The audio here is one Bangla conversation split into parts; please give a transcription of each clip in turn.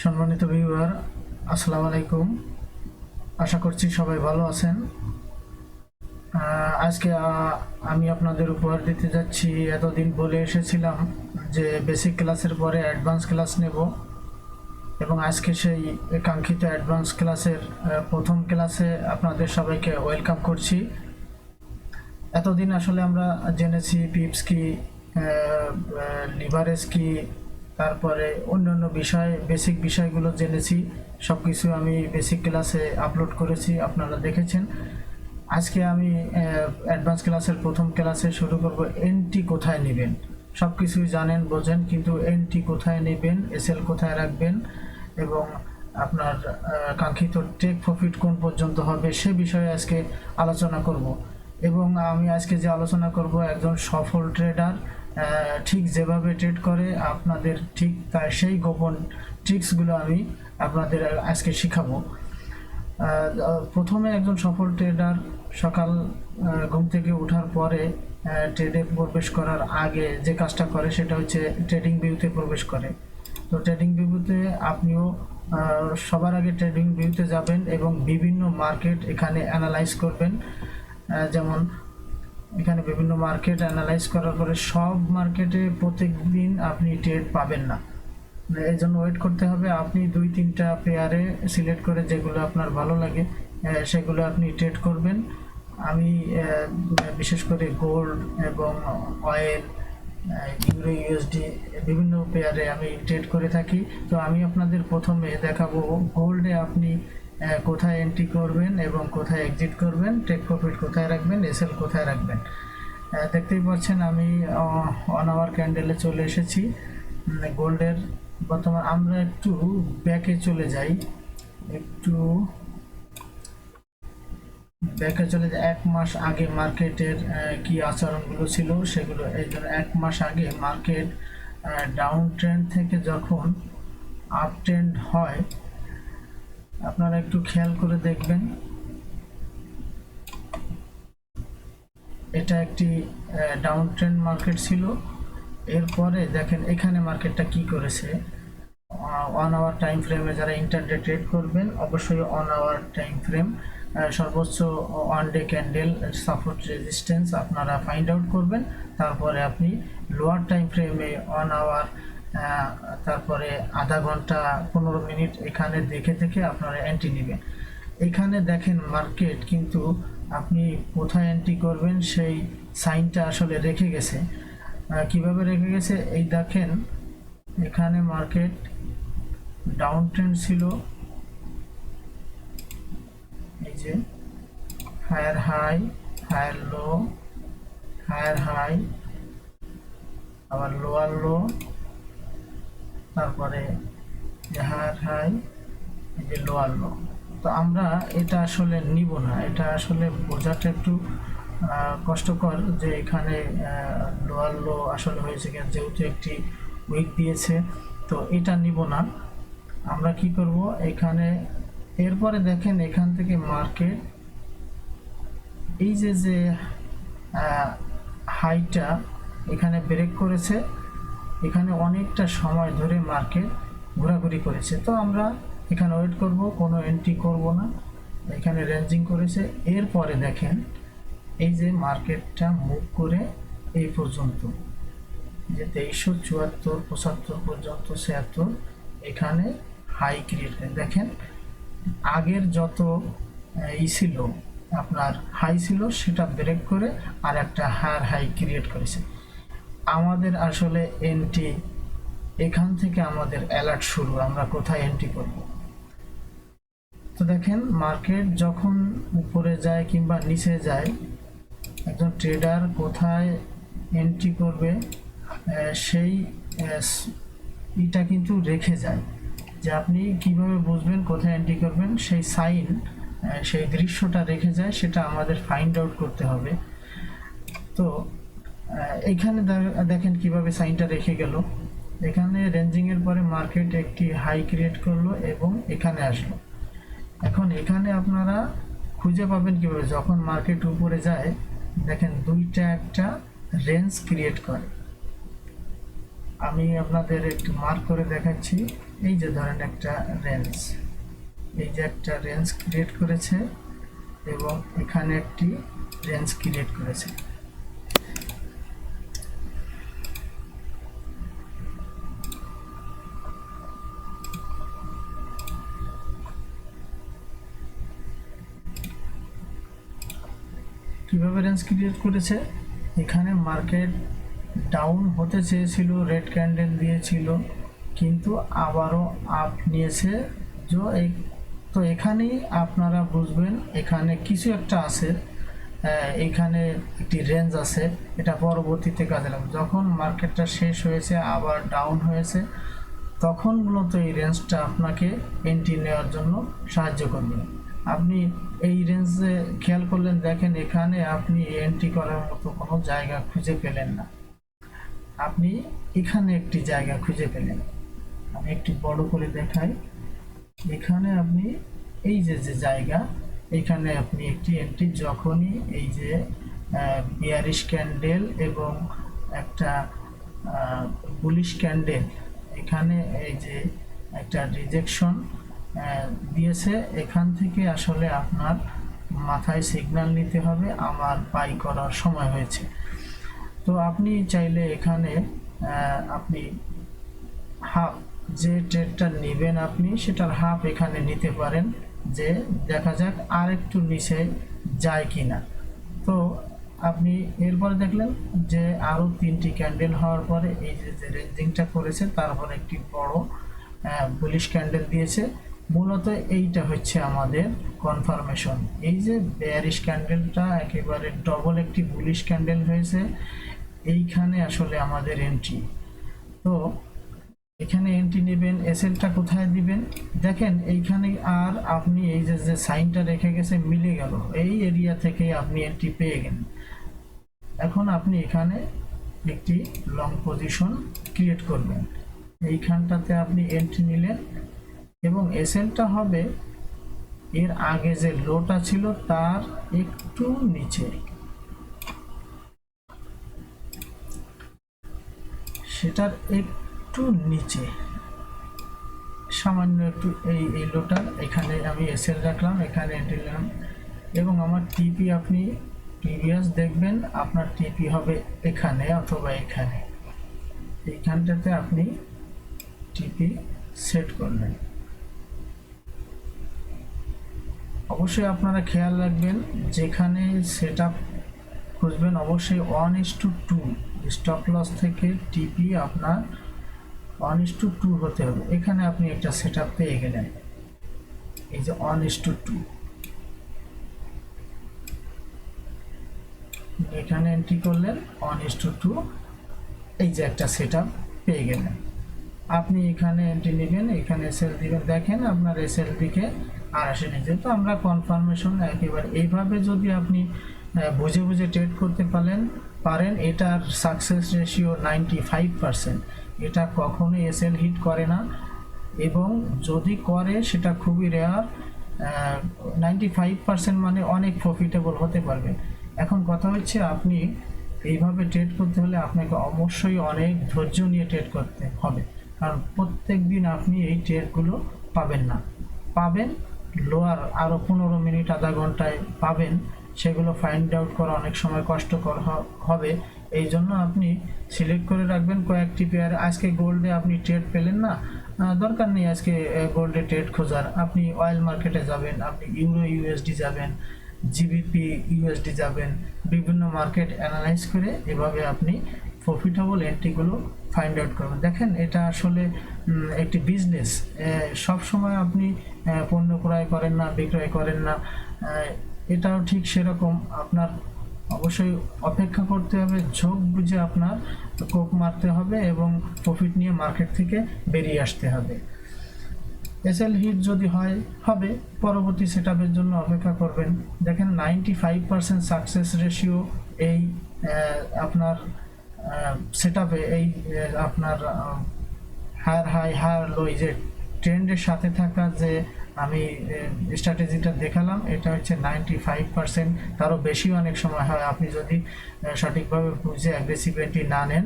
সম্মানিত ভিউয়ার, আসসালামু আলাইকুম। আশা করছি সবাই ভালো আছেন। আজকে আমি আপনাদের উপহার দিতে যাচ্ছি। এতদিন বলে এসেছিলাম যে বেসিক ক্লাসের পরে অ্যাডভান্স ক্লাস নেব, এবং আজকে সেই কাঙ্ক্ষিত অ্যাডভান্স ক্লাসের প্রথম ক্লাসে আপনাদের সবাইকে ওয়েলকাম করছি। এতদিন আসলে আমরা জেনেছি পিপস কি, লিভারেজ কি, তারপরে অন্যান্য বিষয়, বেসিক বিষয়গুলো জেনেছি। সব কিছু আমি বেসিক ক্লাসে আপলোড করেছি, আপনারা দেখেছেন। আজকে আমি অ্যাডভান্স ক্লাসের প্রথম ক্লাসে শুরু করব। এনটি কোথায় নেবেন, সব কিছুই জানেন, বোঝেন, কিন্তু এনটি কোথায় নেবেন, এসএল কোথায় রাখবেন, এবং আপনার কাঙ্ক্ষিত টেক প্রফিট কোন পর্যন্ত হবে সে বিষয়ে আজকে আলোচনা করব। এবং আমি আজকে যে আলোচনা করব, একজন সফল ট্রেডার ঠিক যেভাবে ট্রেড করে আপনাদের ঠিক তার সেই গোপন ট্রিক্সগুলো আমি আপনাদের আজকে শিখাবো। প্রথমে একজন সফল ট্রেডার সকাল ঘুম থেকে ওঠার পরে ট্রেডে প্রবেশ করার আগে যে কাজটা করে সেটা হচ্ছে ট্রেডিং ভিউতে প্রবেশ করে। তো ট্রেডিং ভিউতে আপনিও সবার আগে ট্রেডিং ভিউতে যাবেন এবং বিভিন্ন মার্কেট এখানে অ্যানালাইজ করবেন। যেমন এখানে বিভিন্ন মার্কেট অ্যানালাইজ করার পরে সব মার্কেটে প্রত্যেক দিন আপনি ট্রেড পাবেন না, এই জন্য ওয়েট করতে হবে। আপনি 2-3টা পেয়ারে সিলেক্ট করে যেগুলো আপনার ভালো লাগে সেগুলো আপনি ট্রেড করবেন। আমি বিশেষ করে গোল্ড এবং অয়েল, ইউরো, ইউএসডি বিভিন্ন পেয়ারে আমি ট্রেড করে থাকি। তো আমি আপনাদের প্রথমে দেখাবো গোল্ডে আপনি কোথায় এন্ট্রি করবেন এবং কোথায় এক্সিট করবেন, টেক প্রফিট কোথায় রাখবেন, এসএল কোথায় রাখবেন। দেখতেই পাচ্ছেন আমি 1 আওয়ার ক্যান্ডেলে চলে এসেছি গোল্ডের। বর্তমান আমরা একটু ব্যাকে চলে যাই, একটু ব্যাকে চলে যাই। 1 মাস আগে মার্কেটের কি আচরণগুলো ছিল সেগুলো। এই জন্য 1 মাস আগে মার্কেট ডাউন ট্রেন্ড থেকে যখন আপ ট্রেন্ড হয়, আপনারা একটু খেয়াল করে দেখবেন। এটা একটি ডাউন ট্রেন্ড মার্কেট ছিল। এরপরে দেখেন এখানে মার্কেটটা কি করেছে। 1 আওয়ার টাইম ফ্রেমে যারা ইন্টারডে ট্রেড করবেন অবশ্যই 1 আওয়ার টাইম ফ্রেম, সর্বোচ্চ 1 ডে ক্যান্ডেল সাপোর্ট রেজিস্ট্যান্স আপনারা ফাইন্ড আউট করবেন। তারপরে আপনি লোয়ার টাইম ফ্রেমে 1 আওয়ার, তারপরে আধা ঘন্টা, 15 মিনিট এখানে দেখে দেখে আপনারা এন্ট্রি নেবেন। এখানে দেখেন মার্কেট কিন্তু আপনি কোথায় এন্ট্রি করবেন সেই সাইনটা আসলে রেখে গেছে। কিভাবে রেখে গেছে, এই দেখেন এখানে মার্কেট ডাউন ট্রেন্ড ছিল, এই যে higher high, higher low, higher high, আবার লোয়ার লো, তারপরে হায়ার হাই, এই যে লোয়ার লো। তো আমরা এটা আসলে নিব না, এটা আসলে বোঝাটা একটু কষ্টকর যে এখানে লোয়ার লো আসলে হয়েছে কেন, যেহেতু একটি উইক দিয়েছে। তো এটা নিব না, আমরা কি করব এখানে। এরপরে দেখেন এখান থেকে মার্কেট এই যে হাইটা এখানে ব্রেক করেছে, এখানে অনেকটা সময় ধরে মার্কেট ঘোরাঘুরি করেছে। তো আমরা এখানে ওয়েট করব, কোনো এন্ট্রি করব না। এখানে রেঞ্জিং করেছে। এরপরে দেখেন এই যে মার্কেটটা মুভ করে এই পর্যন্ত, যে 2374, 75 পর্যন্ত, 76 এখানে হাই ক্রিয়েট করে। দেখেন আগের যত ছিল আপনার হাই ছিল সেটা ব্রেক করে আর একটা হায়ার হাই ক্রিয়েট করেছে। আমাদের আসলে এন্ট্রি এখান থেকে, আমাদের অ্যালার্ট শুরু, আমরা কোথায় এন্ট্রি করব। তো দেখেন মার্কেট যখন উপরে যায় কিংবা নিচে যায়, একজন ট্রেডার কোথায় এন্ট্রি করবে সেই এটা কিন্তু রেখে যায়, যে আপনি কিভাবে বুঝবেন কোথায় এন্ট্রি করবেন, সেই সাইন, সেই দৃশ্যটা রেখে যায়, সেটা আমাদের ফাইন্ড আউট করতে হবে। তো এইখানে দেখেন কিভাবে সাইনটা রেখে গেল। এখানে রেঞ্জিং এর পরে মার্কেট একটি হাই ক্রিয়েট করলো এবং এখানে আসলো। এখন এখানে আপনারা খুঁজে পাবেন কিভাবে, যখন মার্কেট উপরে যায় দেখেন দুইটা একটা রেঞ্জ ক্রিয়েট করে। আমি আপনাদের একটু মার্ক করে দেখাচ্ছি। এই যে ধরেন একটা রেঞ্জ, এই যে একটা রেঞ্জ ক্রিয়েট করেছে এবং এখানে একটি রেঞ্জ ক্রিয়েট করেছে। কিভাবে রেঞ্জ ক্রিয়েট করেছে? এখানে মার্কেট ডাউন হতে চেয়েছিল, রেড ক্যান্ডেল দিয়েছিল, কিন্তু আবারও আপ নিয়েছে। তো এখানেই আপনারা বুঝবেন এখানে কিছু একটা আছে, এখানে একটি রেঞ্জ আছে, এটা পরবর্তীতে কাজে লাগবে। যখন মার্কেটটা শেষ হয়েছে আবার ডাউন হয়েছে, তখন মূলত এই রেঞ্জটা আপনাকে এন্ট্রি নেওয়ার জন্য সাহায্য করবে। আপনি এই রেঞ্জে খেয়াল করলেন, দেখেন এখানে আপনি এন্ট্রি করার মতো কোনো জায়গা খুঁজে পেলেন না, আপনি এখানে একটি জায়গা খুঁজে পেলেন। আমি একটু বড় করে দেখাই। এখানে আপনি এই যে জায়গা, এখানে আপনি একটি এন্ট্রি, যখনই এই যে বিয়ারিশ ক্যান্ডেল এবং একটা বুলিশ ক্যান্ডেল, এখানে এই যে একটা রিজেকশন দিয়েছে, এখান থেকে আসলে আপনার মাথায় সিগন্যাল নিতে হবে আমার বাই করার সময় হয়েছে। তো আপনি চাইলে এখানে আপনি হাফ, যে ট্রেডটা নেবেন আপনি সেটার হাফ এখানে নিতে পারেন, যে দেখা যাক আর একটু নিচে যায় কিনা। তো আপনি এরপরে দেখলেন যে আরও 3টি ক্যান্ডেল হওয়ার পরে এই যে রেঞ্জিংটা করেছে, তারপরে একটি বড় বুলিশ ক্যান্ডেল দিয়েছে। মূলত এইটা হচ্ছে আমাদের কনফার্মেশন। এই যে বেয়ারিশ ক্যান্ডেলটা একেবারে ডবল একটি বুলিশ ক্যান্ডেল হয়েছে, এইখানে আসলে আমাদের এন্ট্রি। তো এখানে এন্ট্রি নেবেন, এসএলটা কোথায় দিবেন? দেখেন এইখানে আর আপনি এই যে সাইনটা রেখে গেছে মিলে গেল, এই এরিয়া থেকে আপনি এন্ট্রি পেয়ে গেলেন। এখন আপনি এখানে একটি লং পজিশন ক্রিয়েট করবেন, এইখানটাতে আপনি এন্ট্রি নিলেন এবং এসএলটা হবে এর আগে যে লোটা ছিল তার একটু নিচে, সেটার একটু নিচে সামান্য একটু, এই লোটার এখানে আমি এসএল রাখলাম, এখানে এন্ট্রি নিলাম এবং আমার টিপি আপনি প্রিভিয়াস দেখবেন, আপনার টিপি হবে এখানে অথবা এখানে, এইখানটাতে আপনি টিপি সেট করবেন। অবশ্যই আপনারা খেয়াল রাখবেন যেখানে সেট আপ খুঁজবেন অবশ্যই 1:2 স্টপ লস থেকে টিপি আপনার 1:2 হতে হবে। এখানে আপনি একটা সেট আপ পেয়ে গেলেন, এই যে 1:2, এখানে এন্ট্রি করলেন 1:2, এই যে একটা সেট আপ পেয়ে গেলেন। আপনি এখানে এন্ট্রি নেবেন, এখানে এসএল দিবেন, দেখেন আপনার এসএল দিকে আর আসেনি। যেহেতু আমরা কনফার্মেশন একেবারে এইভাবে যদি আপনি বুঝে বুঝে ট্রেড করতে পারেন, এটার সাকসেস রেশিও 95%। এটা কখনোই এসএল হিট করে না এবং যদি করে সেটা খুবই রেয়ার। 95% মানে অনেক প্রফিটেবল হতে পারবে। এখন কথা হচ্ছে আপনি এইভাবে ট্রেড করতে হলে আপনাকে অবশ্যই অনেক ধৈর্য নিয়ে ট্রেড করতে হবে, কারণ প্রত্যেক দিন আপনি এই ট্রেডগুলো পাবেন না, পাবেন লোয়ার আরও 15 মিনিট আধা ঘন্টায় পাবেন, সেগুলো ফাইন্ড আউট করা অনেক সময় কষ্টকর হবে। এই জন্য আপনি সিলেক্ট করে রাখবেন কয়েকটি পেয়ার। আজকে গোল্ডে আপনি ট্রেড পেলেন না, দরকার নেই আজকে গোল্ডে ট্রেড খোঁজার, আপনি অয়েল মার্কেটে যাবেন, আপনি ইউরো ইউএসডি যাবেন, জিবিপি ইউএসডি যাবেন, বিভিন্ন মার্কেট অ্যানালাইজ করে এভাবে আপনি প্রফিটেবল এন্ট্রিগুলো ফাইন্ড আউট করবেন। দেখেন এটা আসলে একটি বিজনেস, সব সময় আপনি পণ্য ক্রয় করেন না, বিক্রয় করেন না, এটাও ঠিক সেরকম। আপনার অবশ্যই অপেক্ষা করতে হবে, ঝোঁক বুঝে আপনার কোপ মারতে হবে এবং প্রফিট নিয়ে মার্কেট থেকে বেরিয়ে আসতে হবে। এসএল হিট যদি হবে, পরবর্তী সেটআপের জন্য অপেক্ষা করবেন। দেখেন 95% সাকসেস রেশিও এই আপনার সেটআপে, এই আপনার হায়ার হাই হায়ার লো, এই যে ট্রেন্ডের সাথে থাকা যে আমি স্ট্র্যাটেজিটা দেখালাম, এটা হচ্ছে 95%, তারও বেশি অনেক সময় হয় আপনি যদি সঠিকভাবে বুঝে অ্যাগ্রেসিভ এন্ট্রি না নেন।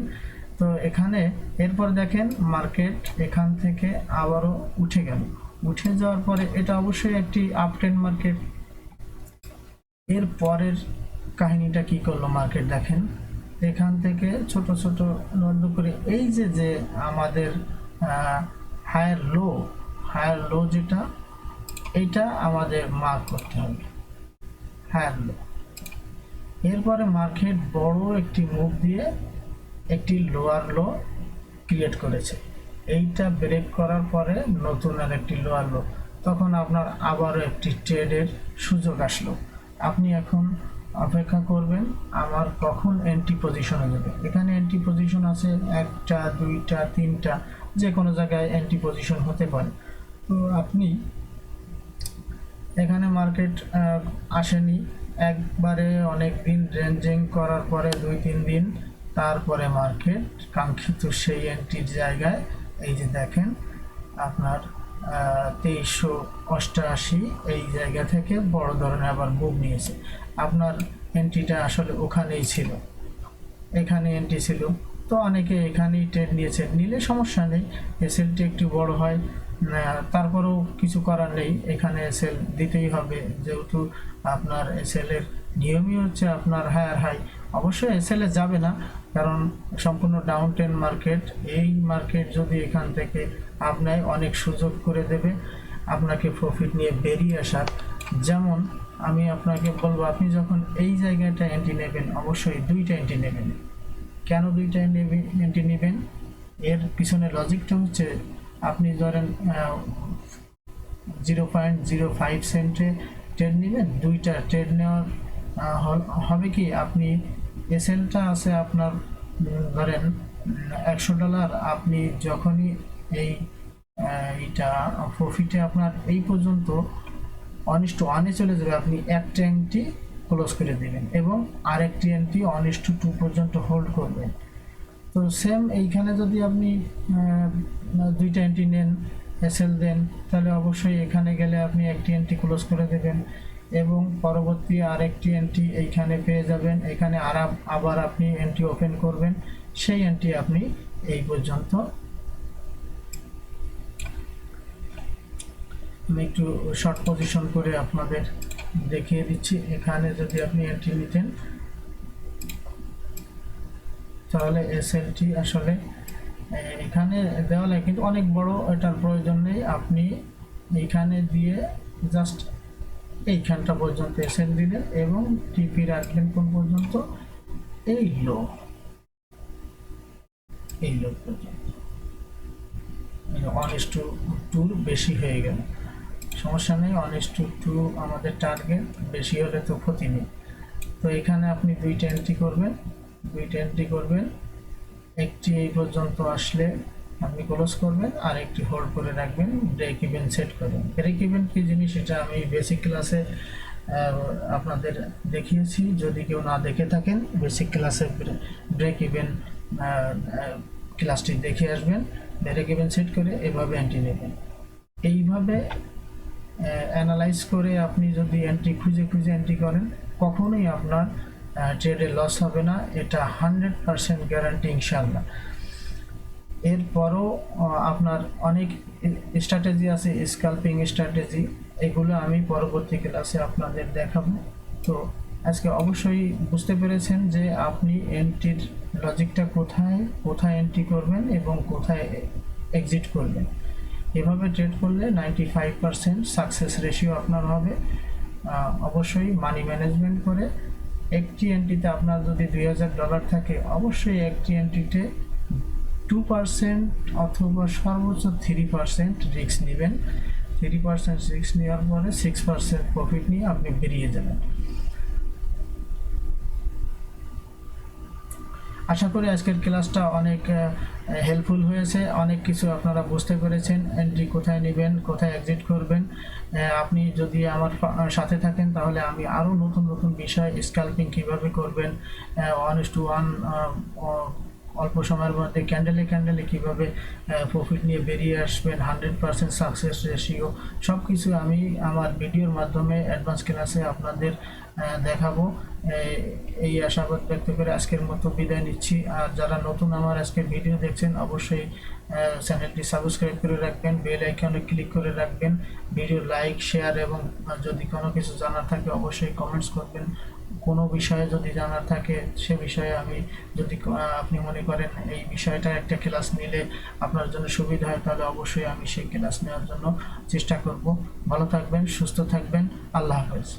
তো এখানে এরপর দেখেন মার্কেট এখান থেকে আবারও উঠে গেল, উঠে যাওয়ার পরে এটা অবশ্যই একটি আপ ট্রেন্ড মার্কেট। এর পরের কাহিনীটা কি করলো মার্কেট দেখেন, এখান থেকে ছোট ছোট নোট করে এই যে আমাদের হায়ার লো যেটা, এইটা আমাদের মার্ক করতে হবে হায়ার লো। এরপরে মার্কেট বড় একটি মুভ দিয়ে একটি লোয়ার লো ক্রিয়েট করেছে, এইটা ব্রেক করার পরে নতুন আর একটি লোয়ার লো, তখন আপনার আবারও একটি ট্রেডের সুযোগ আসলো। আপনি এখন অপেক্ষা করবেন আমার কখন এন্ট্রি পজিশনে যাবে। এখানে এন্ট্রি পজিশন আছে 1টা 2টা 3টা, যে কোনো জায়গায় এন্ট্রি পজিশন হতে পারে। তো আপনি এখানে মার্কেট আসেনি একবারে, অনেক দিন রেঞ্জিং করার পরে 2-3 দিন, তারপরে মার্কেট কাঙ্ক্ষিত সেই এন্ট্রির জায়গায় এই যে দেখেন আপনার 2388 এই জায়গা থেকে বড় ধরনের আবার মুভ নিয়েছে। আপনার এন্ট্রিটা আসলে ওখানেই ছিল, এখানে এন্ট্রি ছিল, তো অনেকে এখানেই ট্রেড নিয়েছে, নিলে সমস্যা নেই, এসএলটি একটু বড় হয়, তারপরেও কিছু করার নেই, এখানে এসএল দিতেই হবে, যেহেতু আপনার এসএল এর নিয়মই হচ্ছে আপনার হায়ার হাই। অবশ্যই এসএল এ যাবে না, কারণ সম্পূর্ণ ডাউন ট্রেন্ড মার্কেট। এই মার্কেট যদি এখান থেকে আপনার অনেক সুযোগ করে দেবে আপনাকে প্রফিট নিয়ে বেরিয়ে আসার। যেমন আমি আপনাকে বলবো, আপনি যখন এই জায়গাটা এন্ট্রি নেবেন অবশ্যই 2টা এন্ট্রি নেবেন। কেন 2টা এন্ট্রি নেবেন, এর পিছনে লজিকটা হচ্ছে, আপনি ধরেন 0.05 সেন্টে ট্রেড নেবেন, 2টা ট্রেড নেওয়ার হবে কি, আপনি এসএলটা আছে আপনার ধরেন $100, আপনি যখনই এইটা প্রফিটে আপনার এই পর্যন্ত 1:1 চলে যাবে, আপনি একটা এন্ট্রি ক্লোজ করে দেবেন এবং আরেকটি এন্ট্রি 1:2 পর্যন্ত হোল্ড করবেন। তো সেম এইখানে যদি আপনি 2টা এন্ট্রি নেন, এসএল দেন, তাহলে অবশ্যই এখানে গেলে আপনি একটি এন্ট্রি ক্লোজ করে দেবেন এবং পরবর্তী আরেকটি এন্ট্রি এইখানে পেয়ে যাবেন। এখানে আবার আপনি এন্ট্রি ওপেন করবেন, সেই এন্ট্রি আপনি এই পর্যন্ত। আমি একটু শর্ট পজিশন করে আপনাদের দেখিয়ে দিচ্ছি। এখানে যদি আপনি এন্ট্রি নিতেন তাহলে এসএলটি আসলে এখানে দেওয়া লাগে, কিন্তু অনেক বড়, এটার প্রয়োজন নেই। আপনি এইখানে দিয়ে জাস্ট এইখানটা পর্যন্ত এসএল দিলেন এবং টিপি রাখলেন কোন পর্যন্ত, এই লো পর্যন্ত। 1:2 বেশি হয়ে গেল, সমস্যা নেই, 1:2 আমাদের টার্গেট, বেশি হলে তো ক্ষতি নেই। তো এখানে আপনি 2টা এন্ট্রি করবেন, একটি এই পর্যন্ত আসলে আপনি ক্লোজ করবেন আর একটি হোল্ড করে রাখবেন, ব্রেক ইভেন সেট করবেন। ব্রেক ইভেন কি জিনিস এটা আমি বেসিক ক্লাসে আপনাদের দেখিয়েছি, যদি কেউ না দেখে থাকেন বেসিক ক্লাসে ব্রেক ইভেন ক্লাসটি দেখে আসবেন। ব্রেক ইভেন সেট করে এভাবে এন্ট্রি নেবেন। এইভাবে অ্যানালাইজ করে আপনি যদি এন্ট্রি খুঁজে এন্ট্রি করেন, কখনোই আপনার ট্রেডে লস হবে না, এটা 100% গ্যারান্টি ইনশাআল্লাহ। এরপরও আপনার অনেক স্ট্র্যাটেজি আছে, স্ক্যালপিং স্ট্র্যাটেজি, এগুলো আমি পরবর্তী ক্লাসে আপনাদের দেখাবো। তো আজকে অবশ্যই বুঝতে পেরেছেন যে আপনি এন্ট্রির লজিকটা কোথায় এন্ট্রি করবেন এবং কোথায় এক্সিট করবেন। এভাবে ট্রেড করলে 95% সাকসেস রেশিও আপনার হবে। অবশ্যই মানি ম্যানেজমেন্ট করে একটি এন্ট্রিতে আপনার যদি $2000 থাকে, অবশ্যই একটি এন্ট্রিতে 2% অথবা সর্বোচ্চ 3% রিস্ক নেবেন। 3% রিস্ক নেওয়ার পরে 6% প্রফিট নিয়ে আপনি বেরিয়ে যাবেন। আশা করি আজকের ক্লাসটা অনেক হেল্পফুল হয়েছে, অনেক কিছু আপনারা বুঝতে পেরেছেন, এন্ট্রি কোথায় নেবেন, কোথায় এক্সিট করবেন। আপনি যদি আমার সাথে থাকেন তাহলে আমি আরও নতুন বিষয়, স্ক্যালপিং কিভাবে করবেন, 1:1 অল্প সময়ের মধ্যে ক্যান্ডেলে কিভাবে প্রফিট নিয়ে বেরিয়ে আসবেন, 100% সাকসেস রেশিও, সব কিছু আমি আমার ভিডিওর মাধ্যমে অ্যাডভান্স ক্লাসে আপনাদের দেখাবো এই আশাবাদ ব্যক্ত করে আজকের মতো বিদায় নিচ্ছি। আর যারা নতুন আমার আজকের ভিডিও দেখছেন অবশ্যই চ্যানেলটি সাবস্ক্রাইব করে রাখবেন, বেল আইকনে ক্লিক করে রাখবেন, ভিডিও লাইক শেয়ার এবং যদি কোনো কিছু জানার থাকে অবশ্যই কমেন্টস করবেন। কোনো বিষয়ে যদি জানার থাকে সে বিষয়ে আমি যদি আপনি মনে করেন এই বিষয়টা একটা ক্লাস নিলে আপনার জন্য সুবিধা হয় তাহলে অবশ্যই আমি সেই ক্লাস নেওয়ার জন্য চেষ্টা করব। ভালো থাকবেন, সুস্থ থাকবেন, আল্লাহ হাফেজ।